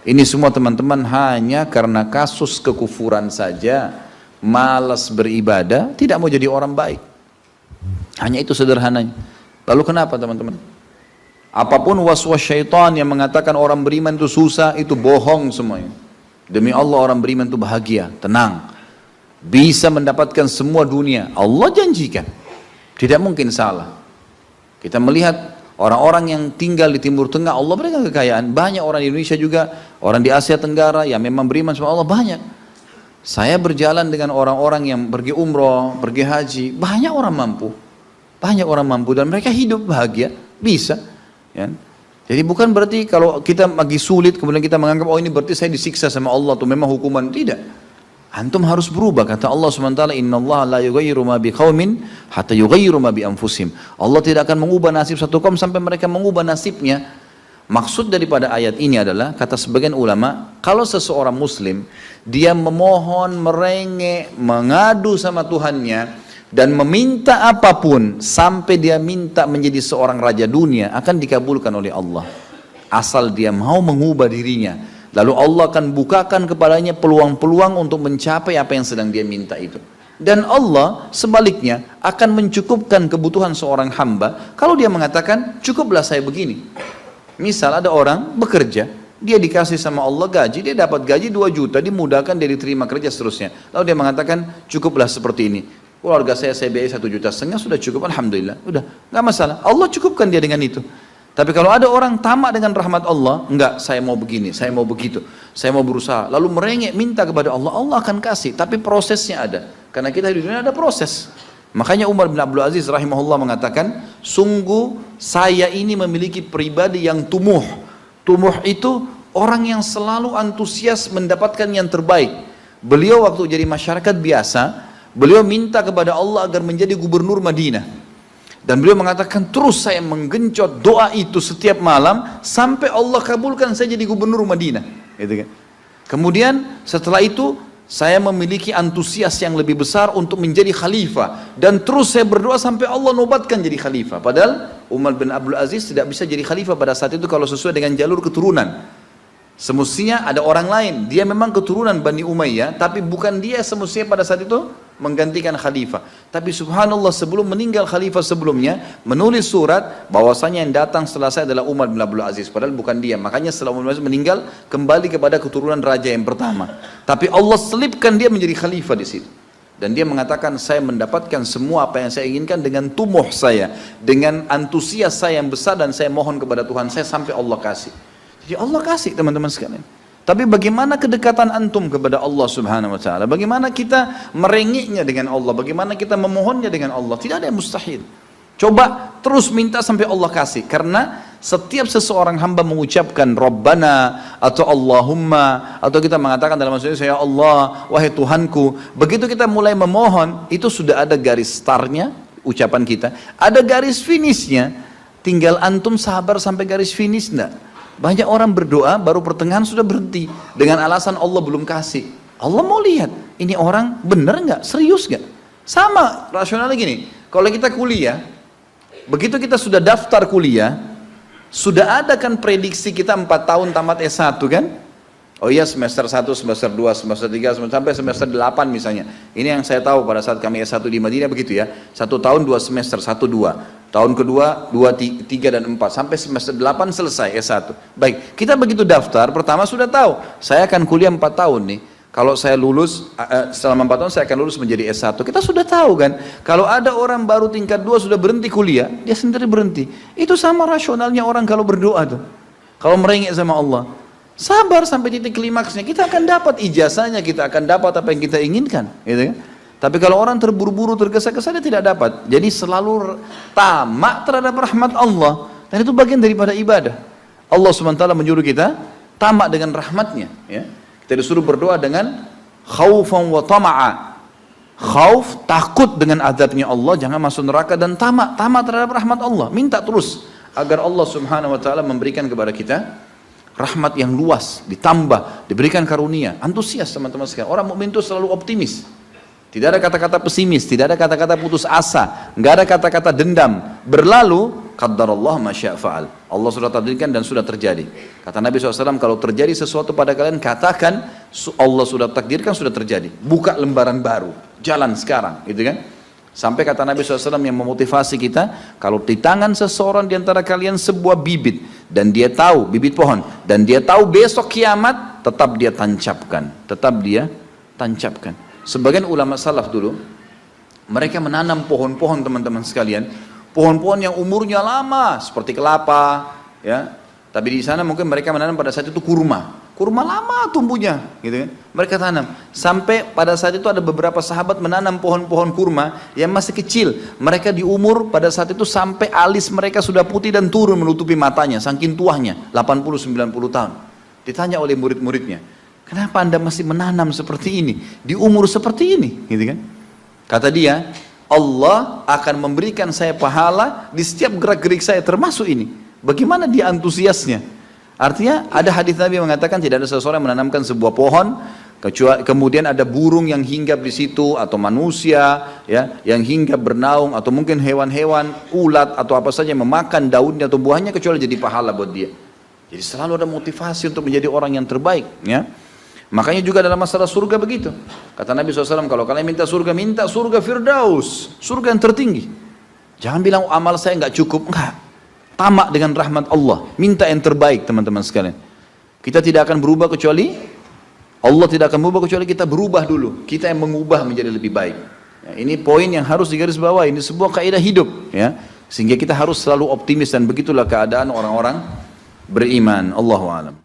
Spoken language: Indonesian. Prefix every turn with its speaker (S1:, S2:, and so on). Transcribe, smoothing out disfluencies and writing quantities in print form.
S1: Ini semua teman-teman hanya karena kasus kekufuran saja, malas beribadah, tidak mau jadi orang baik. Hanya itu sederhananya. Lalu kenapa teman-teman? Apapun waswas syaitan yang mengatakan orang beriman itu susah, itu bohong semuanya. Demi Allah orang beriman itu bahagia, tenang, bisa mendapatkan semua dunia. Allah janjikan, tidak mungkin salah. Kita melihat orang-orang yang tinggal di Timur Tengah, Allah berikan kekayaan. Banyak orang di Indonesia juga, orang di Asia Tenggara yang memang beriman sama Allah banyak. Saya berjalan dengan orang-orang yang pergi umroh, pergi haji, banyak orang mampu. Banyak orang mampu dan mereka hidup bahagia, bisa. Ya. Jadi bukan berarti kalau kita lagi sulit kemudian kita menganggap oh ini berarti saya disiksa sama Allah tuh memang hukuman. Tidak. Antum harus berubah. Kata Allah SWT, innallaha la yughayyiru ma biqaumin hatta yughayyiru ma bi anfusihim. Allah tidak akan mengubah nasib satu kaum sampai mereka mengubah nasibnya. Maksud daripada ayat ini adalah, kata sebagian ulama, kalau seseorang muslim dia memohon, merengek, mengadu sama Tuhannya dan meminta apapun sampai dia minta menjadi seorang raja dunia, akan dikabulkan oleh Allah asal dia mau mengubah dirinya. Lalu Allah akan bukakan kepadanya peluang-peluang untuk mencapai apa yang sedang dia minta itu. Dan Allah sebaliknya akan mencukupkan kebutuhan seorang hamba kalau dia mengatakan cukuplah saya begini. Misal ada orang bekerja, dia dikasih sama Allah gaji, dia dapat gaji 2 juta, dimudahkan dia diterima kerja seterusnya. Lalu dia mengatakan cukuplah seperti ini. Keluarga saya biayai 1,5 juta, sudah cukup, alhamdulillah, udah, nggak masalah. Allah cukupkan dia dengan itu. Tapi kalau ada orang tamak dengan rahmat Allah, enggak, saya mau begini, saya mau begitu, saya mau berusaha, lalu merengek minta kepada Allah, Allah akan kasih. Tapi prosesnya ada, karena kita di dunia ada proses. Makanya Umar bin Abdul Aziz rahimahullah mengatakan, sungguh saya ini memiliki pribadi yang tumuh. Tumuh itu orang yang selalu antusias mendapatkan yang terbaik. Beliau waktu jadi masyarakat biasa, beliau minta kepada Allah agar menjadi gubernur Madinah. Dan beliau mengatakan terus saya menggencot doa itu setiap malam sampai Allah kabulkan saya jadi gubernur Madinah. Gitu kan. Kemudian setelah itu saya memiliki antusias yang lebih besar untuk menjadi khalifah. Dan terus saya berdoa sampai Allah nobatkan jadi khalifah. Padahal Umar bin Abdul Aziz tidak bisa jadi khalifah pada saat itu kalau sesuai dengan jalur keturunan. Semestinya ada orang lain, dia memang keturunan Bani Umayyah, tapi bukan dia semestinya pada saat itu menggantikan khalifah. Tapi subhanallah sebelum meninggal khalifah sebelumnya, menulis surat bahwasanya yang datang setelah saya adalah Umar bin Abdul Aziz, padahal bukan dia. Makanya setelah Umar bin Abdul Aziz meninggal, kembali kepada keturunan raja yang pertama. Tapi Allah selipkan dia menjadi khalifah di situ. Dan dia mengatakan saya mendapatkan semua apa yang saya inginkan dengan tumuh saya, dengan antusias saya yang besar, dan saya mohon kepada Tuhan saya sampai Allah kasih. Jadi Allah kasih teman-teman sekalian. Tapi bagaimana kedekatan antum kepada Allah subhanahu wa ta'ala? Bagaimana kita merengeknya dengan Allah? Bagaimana kita memohonnya dengan Allah? Tidak ada yang mustahil. Coba terus minta sampai Allah kasih. Karena setiap seseorang hamba mengucapkan Rabbana atau Allahumma, atau kita mengatakan dalam maksudnya ya Allah, wahai Tuhanku. Begitu kita mulai memohon, itu sudah ada garis startnya ucapan kita. Ada garis finishnya. Tinggal antum sabar sampai garis finish enggak? Banyak orang berdoa baru pertengahan sudah berhenti dengan alasan Allah belum kasih. Allah mau lihat ini orang benar nggak, serius nggak. Sama rasionalnya gini, kalau kita kuliah, begitu kita sudah daftar kuliah, sudah ada kan prediksi kita 4 tahun tamat S1 kan? Oh iya semester 1, semester 2, semester 3, sampai semester 8 misalnya. Ini yang saya tahu pada saat kami S1 di Madinah begitu ya. 1 tahun 2 semester, 1, 2. Tahun kedua 2, 3 dan 4 sampai semester 8 selesai S1. Baik, kita begitu daftar pertama sudah tahu saya akan kuliah 4 tahun nih. Kalau saya lulus selama 4 tahun saya akan lulus menjadi S1. Kita sudah tahu kan. Kalau ada orang baru tingkat 2 sudah berhenti kuliah, dia sendiri berhenti. Itu sama rasionalnya orang kalau berdoa tuh. Kalau merengek sama Allah. Sabar sampai titik klimaksnya, kita akan dapat ijazahnya, kita akan dapat apa yang kita inginkan, gitu kan? Tapi kalau orang terburu-buru, tergesa-gesa, dia tidak dapat. Jadi selalu tamak terhadap rahmat Allah. Dan itu bagian daripada ibadah. Allah SWT menyuruh kita tamak dengan rahmatnya. Ya. Kita disuruh berdoa dengan khaufan wa tama'a. Khauf, takut dengan azabnya Allah, jangan masuk neraka, dan tamak terhadap rahmat Allah. Minta terus agar Allah SWT memberikan kepada kita rahmat yang luas, ditambah, diberikan karunia. Antusias teman-teman sekalian. Orang mukmin itu selalu optimis. Tidak ada kata-kata pesimis, tidak ada kata-kata putus asa, nggak ada kata-kata dendam. Berlalu, qaddarallah ma syaa fa'al. Allah sudah takdirkan dan sudah terjadi. Kata Nabi SAW, kalau terjadi sesuatu pada kalian, katakan Allah sudah takdirkan, sudah terjadi. Buka lembaran baru, jalan sekarang, gitu kan? Sampai kata Nabi SAW yang memotivasi kita, kalau di tangan seseorang di antara kalian sebuah bibit, dan dia tahu, bibit pohon, dan dia tahu besok kiamat, tetap dia tancapkan. Tetap dia tancapkan. Sebagian ulama salaf dulu, mereka menanam pohon-pohon teman-teman sekalian, pohon-pohon yang umurnya lama seperti kelapa, ya. Tapi di sana mungkin mereka menanam pada saat itu kurma lama tumbuhnya, gitu kan. Mereka tanam sampai pada saat itu ada beberapa sahabat menanam pohon-pohon kurma yang masih kecil. Mereka di umur pada saat itu sampai alis mereka sudah putih dan turun menutupi matanya, saking tuanya, 80-90 tahun. Ditanya oleh murid-muridnya, kenapa anda masih menanam seperti ini di umur seperti ini, gitu kan? Kata dia, Allah akan memberikan saya pahala di setiap gerak-gerik saya, termasuk ini. Bagaimana dia antusiasnya? Artinya ada hadis Nabi mengatakan tidak ada seseorang yang menanamkan sebuah pohon, kemudian ada burung yang hinggap di situ, atau manusia ya, yang hinggap bernaung, atau mungkin hewan-hewan, ulat atau apa saja yang memakan daunnya atau buahnya, kecuali jadi pahala buat dia. Jadi selalu ada motivasi untuk menjadi orang yang terbaik, ya. Makanya juga dalam masalah surga begitu. Kata Nabi SAW, kalau kalian minta surga Firdaus, surga yang tertinggi. Jangan bilang amal saya nggak cukup, enggak. Tamak dengan rahmat Allah, minta yang terbaik teman-teman sekalian. Kita tidak akan berubah kecuali Allah tidak akan berubah kecuali kita berubah dulu. Kita yang mengubah menjadi lebih baik. Ya, ini poin yang harus digarisbawahi. Ini sebuah kaidah hidup, ya. Sehingga kita harus selalu optimis, dan begitulah keadaan orang-orang beriman. Allahu a'lam.